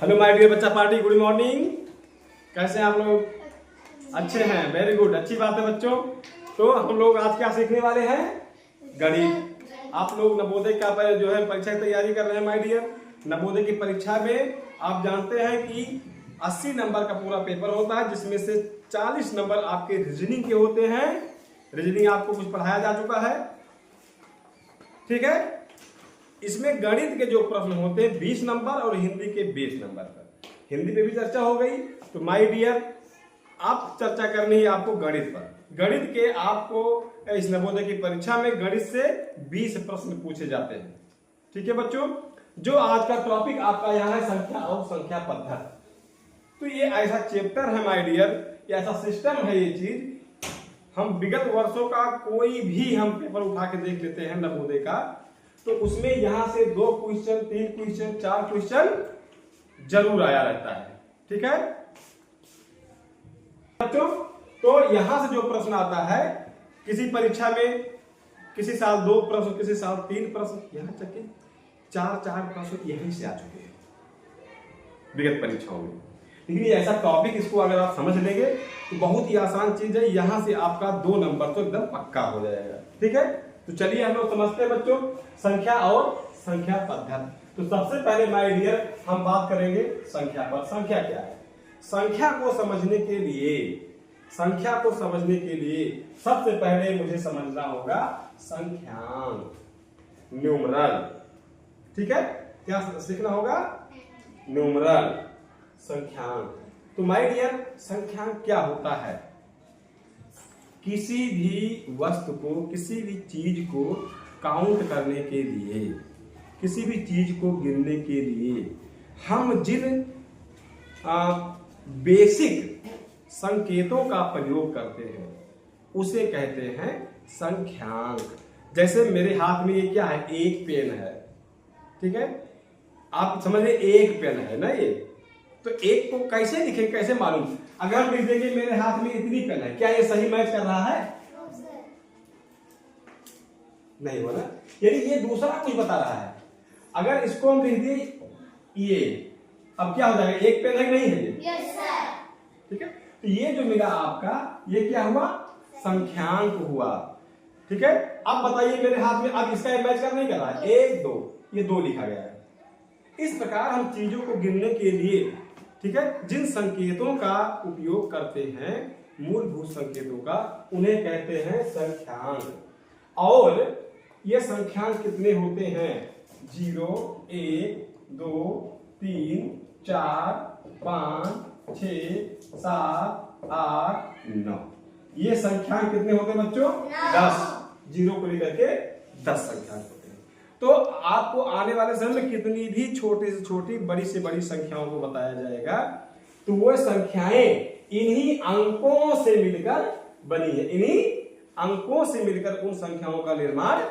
Hello my dear बच्चा party, good morning. कैसे हैं आप लोग? अच्छे हैं, वेरी गुड, अच्छी बात है बच्चों। तो हम लोग आज क्या सीखने वाले हैं? गणित। आप लोग नवोदय का जो है परीक्षा की तैयारी कर रहे हैं माय डियर। नवोदय की परीक्षा में आप जानते हैं कि 80 नंबर का पूरा पेपर होता है, जिसमें से 40 नंबर आपके रीजनिंग के होते हैं। रीजनिंग आपको कुछ पढ़ाया जा चुका है, ठीक है। इसमें गणित के जो प्रश्न होते हैं 20 नंबर और हिंदी के 20 नंबर पर। हिंदी पे भी चर्चा हो गई। तो माय डियर, आप चर्चा करनी है आपको गणित पर। गणित के आपको इस नवोदय की परीक्षा में गणित से 20 प्रश्न पूछे जाते हैं, ठीक है बच्चों। जो आज का टॉपिक आपका यहाँ है संख्या और संख्या पद्धति। तो ये ऐसा चैप्टर है माय डियर, ये ऐसा सिस्टम है, ये चीज हम विगत वर्षों का कोई भी हम पेपर उठा के देख लेते हैं नवोदय का, तो उसमें यहां से 2 क्वेश्चन, 3 क्वेश्चन, 4 क्वेश्चन जरूर आया रहता है, ठीक है बच्चों। तो यहां से जो प्रश्न आता है किसी परीक्षा में, किसी साल 2 प्रश्न, किसी साल 3 प्रश्न, यहां तक के 4 प्रश्न यहीं से आ चुके हैं विगत परीक्षाओं में। लेकिन ये ऐसा टॉपिक, इसको अगर आप समझ लेंगे तो बहुत ही आसान चीज है। यहां से आपका 2 नंबर तो एकदम पक्का हो जाएगा, ठीक है। तो चलिए हम लोग समझते हैं बच्चों संख्या और संख्या पद्धति। तो सबसे पहले माय डियर हम बात करेंगे संख्या पर। संख्या क्या है? संख्या को समझने के लिए सबसे पहले मुझे समझना होगा संख्यांक, न्यूमरल, ठीक है। क्या सीखना होगा? न्यूमरल, संख्यांक। तो माय डियर संख्यांक क्या होता है? किसी भी वस्तु को, किसी भी चीज को काउंट करने के लिए, किसी भी चीज को गिनने के लिए हम जिन बेसिक संकेतों का प्रयोग करते हैं उसे कहते हैं संख्यांक। जैसे मेरे हाथ में ये क्या है? एक पेन है, ठीक है। आप समझ रहे, एक पेन है ना ये। तो एक को कैसे लिखें, कैसे मालूम? अगर हम लिख देंगे मेरे हाथ में इतनी पेन है, क्या ये सही मैच कर रहा है? नहीं बोला, यानी ये दूसरा कुछ बता रहा है। अगर इसको हम लिख दिए ये, अब क्या हो जाएगा? एक पेन है कि नहीं है ये? यस सर, ठीक है। तो ये जो मिला आपका, ये क्या हुआ? संख्यांक हुआ, ठीक है। अब बताइए मेरे हाथ में, अब इसका मैच कर नहीं कर रहा है, 1 2, ये 2 लिखा गया है। इस प्रकार हम चीजों को गिनने के लिए, ठीक है, जिन संकेतों का उपयोग करते हैं, मूलभूत संकेतों का, उन्हें कहते हैं संख्यांक। और ये संख्यांक कितने होते हैं? 0 1 2 3 4 5 6 7 8 9। ये संख्यांक कितने होते हैं बच्चों? 10। 0 को लेकर के 10 संख्यांक होते हैं। तो आपको आने वाले समय में कितनी भी छोटी से छोटी, बड़ी से बड़ी संख्याओं को बताया जाएगा, तो वो संख्याएं इन्हीं अंकों से मिलकर बनी है। इन्हीं अंकों से मिलकर उन संख्याओं का निर्माण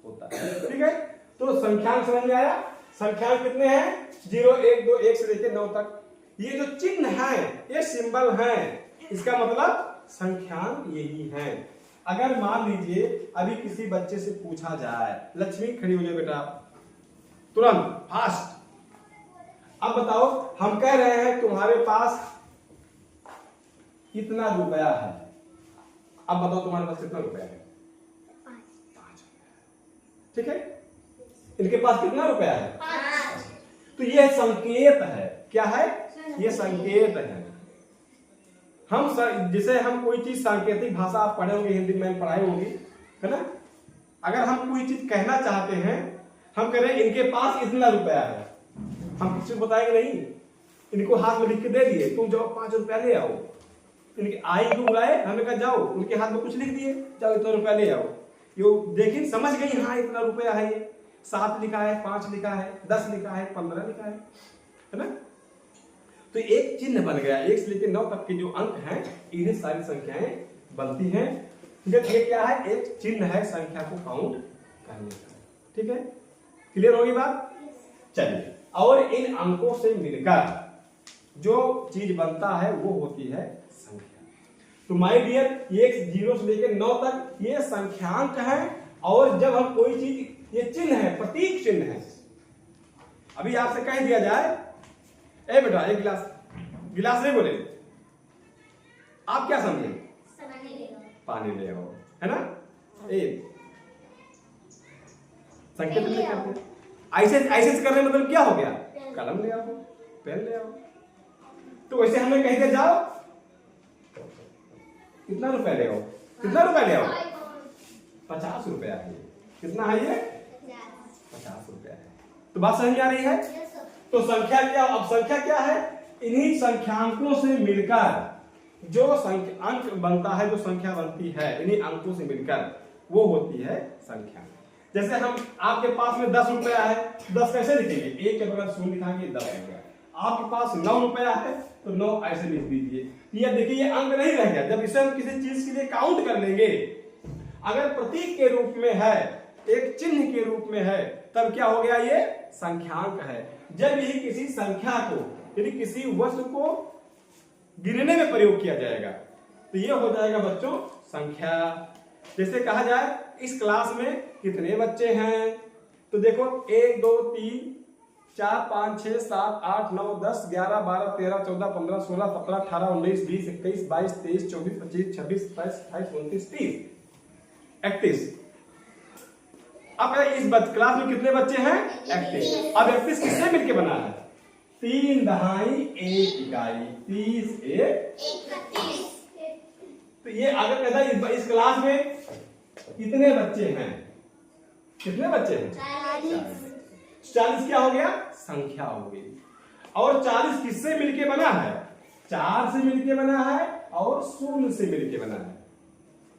होता है, ठीक है। तो संख्यांक समझ में आया? संख्यांक कितने हैं? 0 1 2 1 से लेकर 9 तक। ये जो चिन्ह है, ये सिंबल है, इसका मतलब संख्यांक यही है। अगर मान लीजिए अभी किसी बच्चे से पूछा जाए, लक्ष्मी खड़ी हो जाए बेटा तुरंत, फास्ट। अब बताओ, हम कह रहे हैं तुम्हारे पास कितना रुपया है। अब बताओ तुम्हारे पास कितना रुपया है? 5, ठीक है। इनके पास कितना रुपया है? 5। तो यह संकेत है। क्या है? यह संकेत है। हम जिसे हम कोई चीज, सांकेतिक भाषा आप पढ़े होंगे, हिंदी में पढ़ाई होगी, है ना। अगर हम कोई चीज कहना चाहते हैं, हम कह रहे हैं इनके पास इतना रुपया है, हम किसी को बताएंगे नहीं। इनको हाथ में लिख के दे दिए, तुम जाओ 5 रुपया ले आओ। इनकी आई क्यों बुलाए, हमने कहा जाओ, उनके हाथ में कुछ लिख दिए, जाओ इतना रुपया ले आओ। यो देखिए, समझ गई, हाँ इतना रुपया है। ये 7 लिखा है, 5 लिखा है, 10 लिखा है, 15 लिखा है ना। तो एक चिन्ह बन गया। 1 से लेकर 9 तक के जो अंक हैं, इन्हें सारी संख्याएं बनती हैं, ठीक है। ये क्या है? एक चिन्ह है संख्या को काउंट करने का, ठीक है। क्लियर होगी बात? चलिए, और इन अंकों से मिलकर जो चीज बनता है वो होती है संख्या। तो माय डियर, ये 0 से लेकर 9 तक ये संख्यांक है। और जब हम कोई चीज, ये चिन्ह है, प्रतीक चिन्ह है। अभी आपसे कह दिया जाए ए बेटा एक गिलास, गिलास नहीं बोले, आप क्या समझे? पानी ले आओ, है ना? ए संकेत नहीं करते, ऐसे ऐसे करने मतलब क्या हो गया? कलम ले आओ, पेन ले आओ। तो वैसे हमें कहीं के जाओ, कितना रुपए ले आओ, कितना रुपए ले आओ? 50 रुपया है। कितना है ये? 50 रुपया है। तो बात समझ में आ रही है? तो संख्या क्या, अब संख्या क्या है? इन्हीं संख्यांकों से मिलकर जो अंक बनता है, जो संख्या बनती है, इन्हीं अंकों से मिलकर वो होती है संख्या। जैसे हम आपके पास में 10 रुपया है, 10 कैसे लिखेंगे? एक के बगल शून्य लिखाएंगे, 10 हो गया। आपके पास 9 रुपया है तो 9 ऐसे लिख दीजिए। ये देखिए ये अंक नहीं रह गया। जब इसे हम किसी चीज के लिए काउंट कर लेंगे, अगर प्रतीक के रूप में है, एक चिन्ह के रूप में है, तब क्या हो गया? ये संख्यांक है। जब यही किसी संख्या को, यदि किसी वस्तु को गिनने में प्रयोग किया जाएगा तो ये हो जाएगा बच्चों संख्या। जैसे कहा जाए इस क्लास में कितने बच्चे हैं, तो देखो 1 2 3 4 5 6 7 8 9 10 11 12 13 14 15 16 17 18 19 20 21 22 23 24 25 26 27 28 29 30 31। अब इस क्लास में कितने बच्चे हैं? 31। अब 31 किससे मिलके बना है? 3 दहाई 1 इकाई, 30 1 31। तो ये अगर कहता है इस क्लास में कितने बच्चे हैं? कितने बच्चे हैं? 40। 40 क्या हो गया? संख्या हो गई। और 40 किससे मिलके बना है? 4 से मिलके बना है और 0 से मिलके बना है।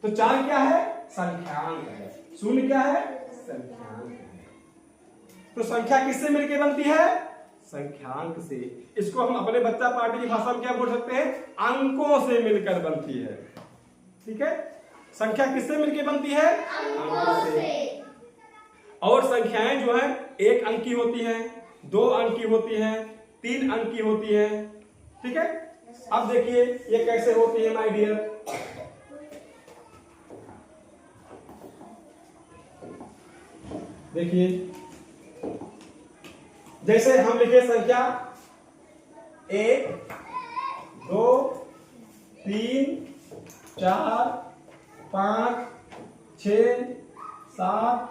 तो 4 क्या है? संख्यांक है। 0 क्या है? संख्यांक है। तो संख्या किससे मिलके बनती है? संख्यांक से। इसको हम अपने बच्चा पार्टी की भाषा में क्या बोल सकते हैं? अंकों से मिलकर बनती है। ठीक है? संख्या किससे मिलकर बनती है? अंकों से। और संख्याएं जो है 1 अंक की होती हैं, 2 अंक की होती हैं, 3 अंक की होती हैं। ठीक है? अब देखिए ये कैसे होती है माय डियर। देखिए जैसे हम लिखे संख्या 1 2 3 4 5 6 7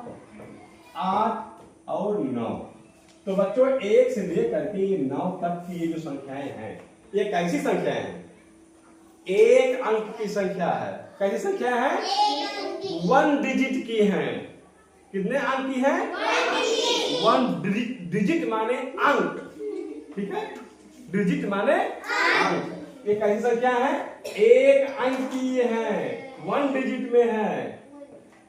8 और 9। तो बच्चों 1 से लेकर के 9 तक की ये जो संख्याएं हैं, ये कैसी संख्याएं हैं? 1 अंक की संख्या है। कैसी संख्या है? 1 डिजिट की हैं। कितने अंक की है? 1 डिजिट माने अंक। ठीक है? डिजिट माने अंक। ये कैसी संख्या है? 1 अंक की है, 1 डिजिट में है,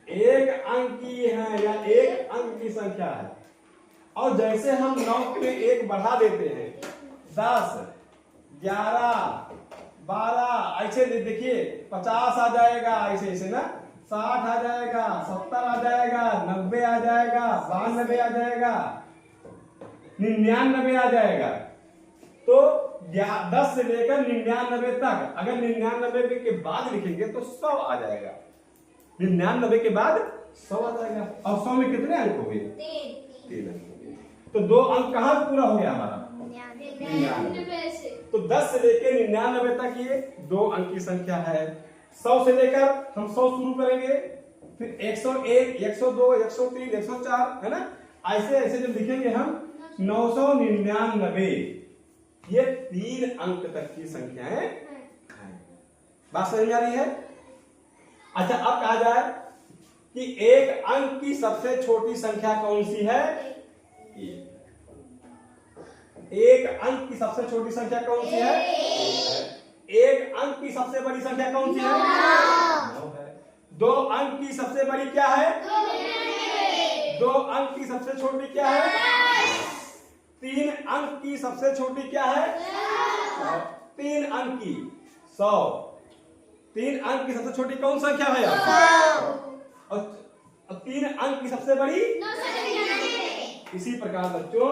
1 अंक की है या 1 अंक की संख्या है। और जैसे हम 9 में 1 बढ़ा देते हैं, 10 11 12 ऐसे देखिए 50 आ जाएगा, ऐसे ऐसे ना 60 आ जाएगा, 70 आ जाएगा, 90 आ जाएगा, 92 आ जाएगा, 99 आ जाएगा। तो 10 से लेकर 99 तक, अगर 99 के बाद लिखेंगे तो 100 आ जाएगा। 99 के बाद 100 आ जाएगा। और 100 में कितने अंक हो गए? 3 अंक हो गए। तो 2 अंक कहाँ पूरा हो गया हमारा? 99। तो 10 से लेकर 99 तक ये 2 अंक की संख्या है। 100 से लेकर हम 100 शुरू करेंगे, फिर 101 102 103 104, है ना? ऐसे ऐसे जब लिखेंगे हम 999, ये 3 अंक तक की संख्याएं हैं। बात समझ आ रही है? अच्छा अब कहा जाए कि 1 अंक की सबसे छोटी संख्या कौन सी है? 1 अंक की सबसे छोटी संख्या कौन सी है? 1 अंक की सबसे बड़ी संख्या कौन सी है? 9 है। 2 अंक की सबसे बड़ी क्या है? 2 अंक की सबसे छोटी क्या है? 3 अंक की सबसे छोटी क्या है? 3 अंक की 100। 3 अंक की सबसे छोटी कौन संख्या है? 100। और 3 अंक की सबसे बड़ी? इसी प्रकार बच्चों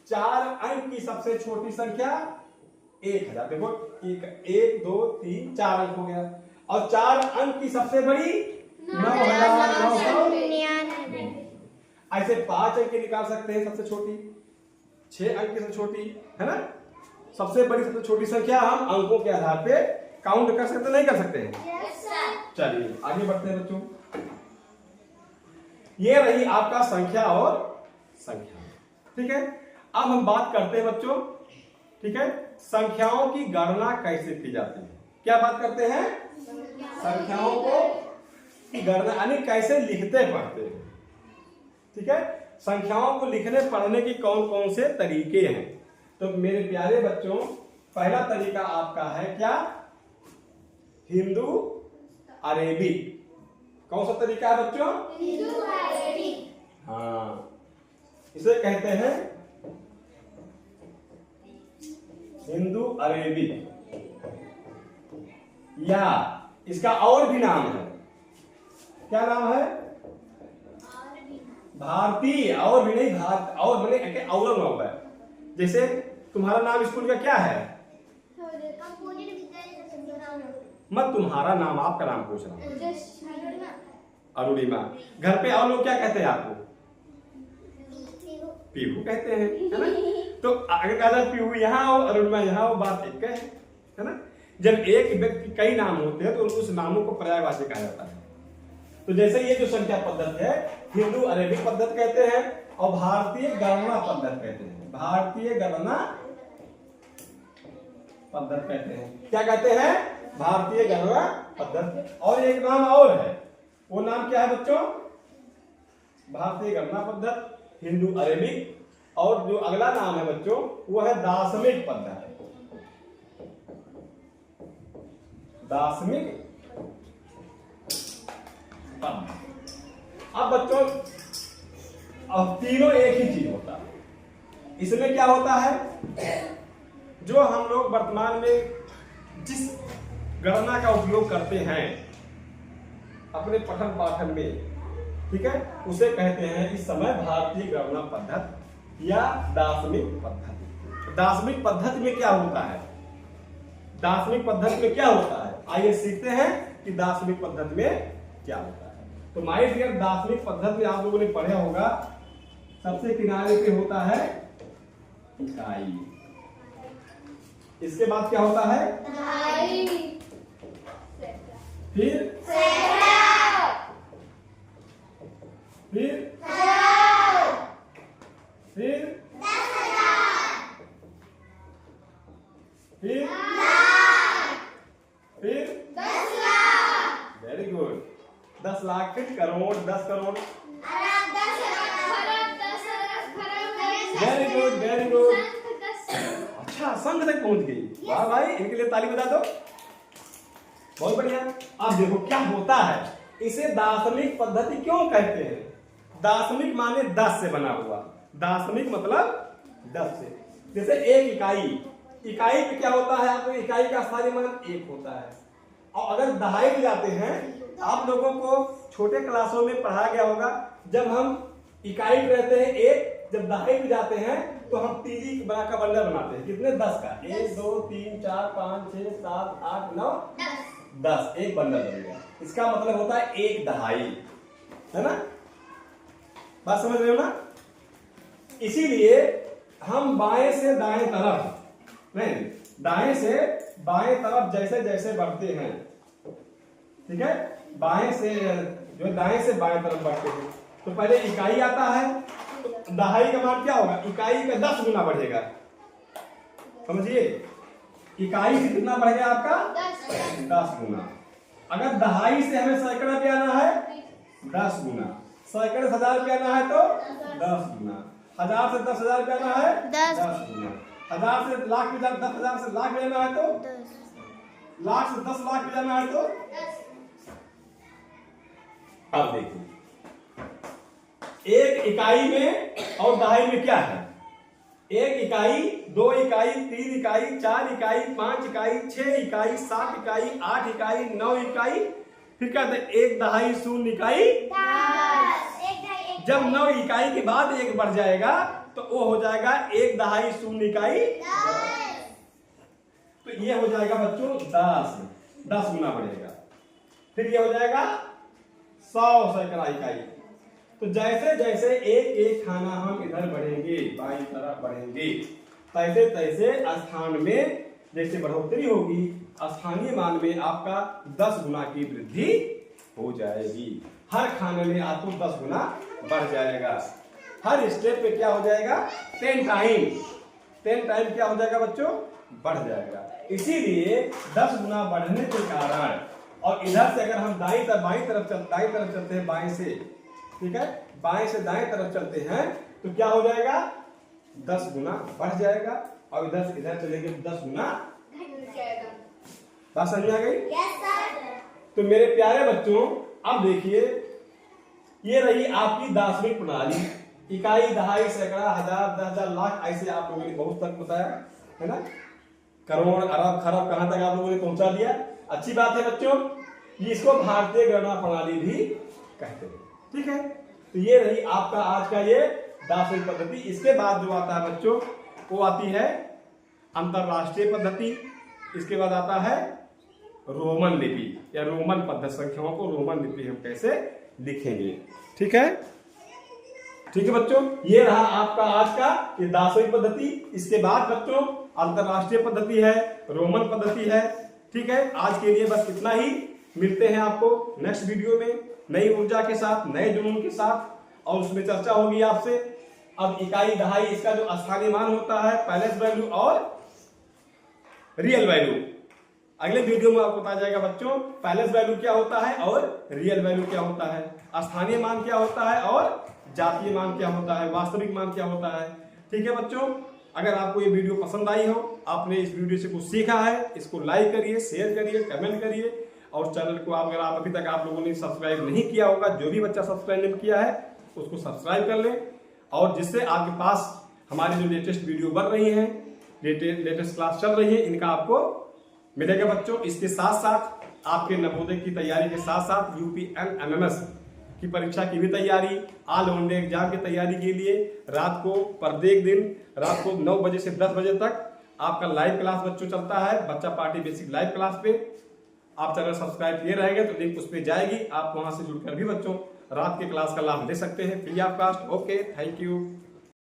4 अंक की सबसे छोटी संख्या 1000। देखो 1 2 3 4 अंक हो गया। और 4 अंक की सबसे बड़ी 9999। ऐसे 5 अंक की निकाल सकते हैं सबसे छोटी, 6 अंक की सबसे छोटी, है ना? सबसे बड़ी सबसे छोटी संख्या हम अंकों के आधार पे काउंट कर सकते नहीं कर सकते हैं? चलिए आगे बढ़ते हैं बच्चों। ये रही आपका संख्या और संख्या, ठीक है। अब हम बात करते हैं बच्चों, ठीक है, संख्याओं की गणना कैसे की जाती है। क्या बात करते हैं? संख्याओं को की गणना यानी कैसे लिखते पढ़ते हैं, ठीक है। संख्याओं को लिखने पढ़ने की कौन कौन से तरीके हैं? तो मेरे प्यारे बच्चों, पहला तरीका आपका है क्या? हिंदू अरेबिक। कौन सा तरीका है बच्चों? हिंदू अरेबिक। हाँ, इसे कहते हैं हिंदू अरेबिक, या इसका और भी नाम है। क्या नाम है? भारतीय। और भी नहीं, भारत और मैंने और नाम है। जैसे तुम्हारा नाम स्कूल का क्या है? मैं तुम्हारा नाम, आपका नाम पूछ रहा हूँ। अरुणिमा। घर पे और लोग क्या कहते हैं आपको? पीहू कहते हैं, है ना। तो अगर कहा पीहू यहाँ हो, अरुणिमा यहाँ हो, बात एक है ना। जब एक व्यक्ति कई नाम होते हैं तो उस नामों को पर्यायवाची कहा जाता है। तो जैसे ये जो संख्या पद्धति है, हिंदू अरेबिक पद्धति कहते हैं और भारतीय गणना पद्धति कहते हैं। भारतीय गणना पद्धति कहते हैं। क्या कहते हैं? भारतीय गणना पद्धति। और एक नाम और है, वो नाम क्या है बच्चों? भारतीय गणना पद्धति, हिंदू अरेबिक, और जो अगला नाम है बच्चों वो है दाशमिक पद्धति। दाशमिक पद्धति। अब बच्चों, अब तीनों एक ही चीज होता है। इसमें क्या होता है? जो हम लोग वर्तमान में जिस गणना का उपयोग करते हैं अपने पठन पाठन में, ठीक है, उसे कहते हैं इस समय भारतीय गणना पद्धति या दाशमिक पद्धति। दाशमिक पद्धति में क्या होता है? दाशमिक पद्धति में क्या होता है? आइए सीखते हैं कि दाशमिक पद्धति में क्या होता है। तो माय डियर, दाशमिक पद्धति में आप लोगों ने पढ़ा होगा, सबसे किनारे पे होता है इकाई। इसके बाद क्या होता है? फिर वेरी गुड। 10 लाख, फिर crore, 10 crore. Very good, very good. अच्छा, संख्या तक पहुंच गई। वाह भाई, इनके लिए ताली बजा दो। बहुत बढ़िया। अब देखो क्या होता है, इसे दाशमिक पद्धति क्यों कहते हैं? दाशमिक माने 10 से बना हुआ। दाशमिक मतलब 10 से। जैसे एक इकाई, इकाई पे क्या होता है? आपको इकाई का स्थायी मान 1 होता है। और अगर दहाई में जाते हैं, आप लोगों को छोटे क्लासों में पढ़ाया गया होगा, जब हम इकाई पे रहते हैं 1, जब दहाई में जाते हैं तो हम तीजी बना का बंडल बनाते हैं। कितने? 10 का। 1 2 3 4 5 6 7 8 9 10, एक बंडल बनेगा। इसका मतलब होता है 1 दहाई, है ना। बात समझ रहे हो ना? इसीलिए हम बाएं से दाएं तरफ नहीं, दाएं से बाएं तरफ जैसे जैसे बढ़ते हैं, ठीक है, बाएं से जो दाएं से बाएं तरफ बढ़ते हैं, तो पहले इकाई आता है, तो दहाई का मान क्या होगा? इकाई का 10 गुना बढ़ेगा। समझिए, इकाई से कितना बढ़ गया आपका? 10 गुना। अगर दहाई से हमें सैकड़ा पे आना है, 10 गुना। सैकड़े से 1000 पे आना है तो 10 गुना। 1000 से 10,000 पे आना है 10 गुना। 1000 से लाख पे जाना, 10,000 से लाख पे जाना है तो 10। लाख से 10 लाख पे जाना है तो 10। अब देखिए, एक इकाई में और दहाई में क्या है? 1 इकाई, 2 इकाई, 3 इकाई, 4 इकाई, 5 इकाई, 6 इकाई, 7 इकाई, 8 इकाई, 9 इकाई, फिर क्या? 1 दहाई 0 इकाई 10। जब 9 इकाई के बाद 1 बढ़ जाएगा तो वो हो जाएगा 1 दहाई 0 इकाई 10। तो ये हो जाएगा बच्चों 10 गुना बढ़ेगा। फिर ये हो जाएगा 100 सैकड़ा इकाई। तो जैसे जैसे एक एक खाना हम इधर बढ़ेंगे, बाईं तरफ बढ़ेंगे, तैसे तैसे स्थान में जैसे बढ़ोतरी होगी, स्थानीय मान में आपका 10 गुना की वृद्धि हो जाएगी। हर खाने में आपको 10 गुना बढ़ जाएगा। हर स्टेप पे क्या हो जाएगा? 10 टाइम क्या हो जाएगा बच्चों? बढ़ जाएगा। इसीलिए 10 गुना बढ़ने के कारण, और इधर से अगर हम दाईं तरफ चलते हैं, बाएं से, ठीक है, बाएं से दाएं तरफ चलते हैं तो क्या हो जाएगा? 10 गुना बढ़ जाएगा। और इधर से इधर चलेंगे 10 गुना। बात समझ में आ गई? तो मेरे प्यारे बच्चों, अब देखिए, ये रही आपकी दार्शनिक प्रणाली। इकाई, दहाई, सैकड़ा, हजार, 10,000, लाख, ऐसे आप लोगों ने बहुत तक बताया है ना। करोड़, अरब, खरब कहां तक आप लोगों ने पहुंचा दिया। अच्छी बात है बच्चों, इसको भारतीय गणना प्रणाली भी कहते हैं। ठीक है, तो ये रही आपका आज का ये दार्शनिक पद्धति। इसके बाद जो आता है बच्चों, वो आती है अंतरराष्ट्रीय पद्धति। इसके बाद आता है रोमन लिपि या रोमन पद्धति। संख्याओं को रोमन लिपि हम कैसे लिखेंगे। ठीक है, ठीक है बच्चों, ये रहा आपका आज का ये दार्शनिक पद्धति। इसके बाद बच्चों अंतरराष्ट्रीय पद्धति है, रोमन पद्धति है। ठीक है, आज के लिए बस इतना ही। मिलते हैं आपको नेक्स्ट वीडियो में नई ऊर्जा के साथ, नए जुनून के साथ, और उसमें चर्चा होगी आपसे। अब इकाई, दहाई, इसका जो स्थानीय मान होता है, पैलेस वैल्यू और रियल वैल्यू, अगले वीडियो में आपको बताया जाएगा बच्चों। पैलेस वैल्यू क्या होता है और रियल वैल्यू क्या होता है, स्थानीय मान क्या होता है और जातीय मान क्या होता है, वास्तविक मान क्या होता है। ठीक है बच्चों, अगर आपको ये वीडियो पसंद आई हो, आपने इस वीडियो से कुछ सीखा है, इसको लाइक करिए, शेयर करिए, कमेंट करिए, और चैनल को अगर आप अभी तक आप लोगों ने सब्सक्राइब नहीं किया होगा, जो भी बच्चा सब्सक्राइब नहीं किया है उसको सब्सक्राइब कर लें, और जिससे आपके पास हमारी जो लेटेस्ट वीडियो बन रही है, लेटेस्ट क्लास चल रही है, इनका आपको मिलेगा बच्चों। इसके साथ साथ आपके नवोदय की तैयारी के साथ साथ UPMMS की परीक्षा की भी तैयारी, ऑल इंडिया एग्जाम की तैयारी के लिए रात को प्रत्येक दिन रात को 9 बजे से 10 बजे तक आपका लाइव क्लास बच्चों चलता है, बच्चा पार्टी बेसिक लाइव क्लास पे। आप चैनल सब्सक्राइब किए रहेंगे तो लिंक उस पर जाएगी, आप वहां से जुड़कर भी बच्चों रात के क्लास का लाभ ले सकते हैं free of cost. Okay, thank you.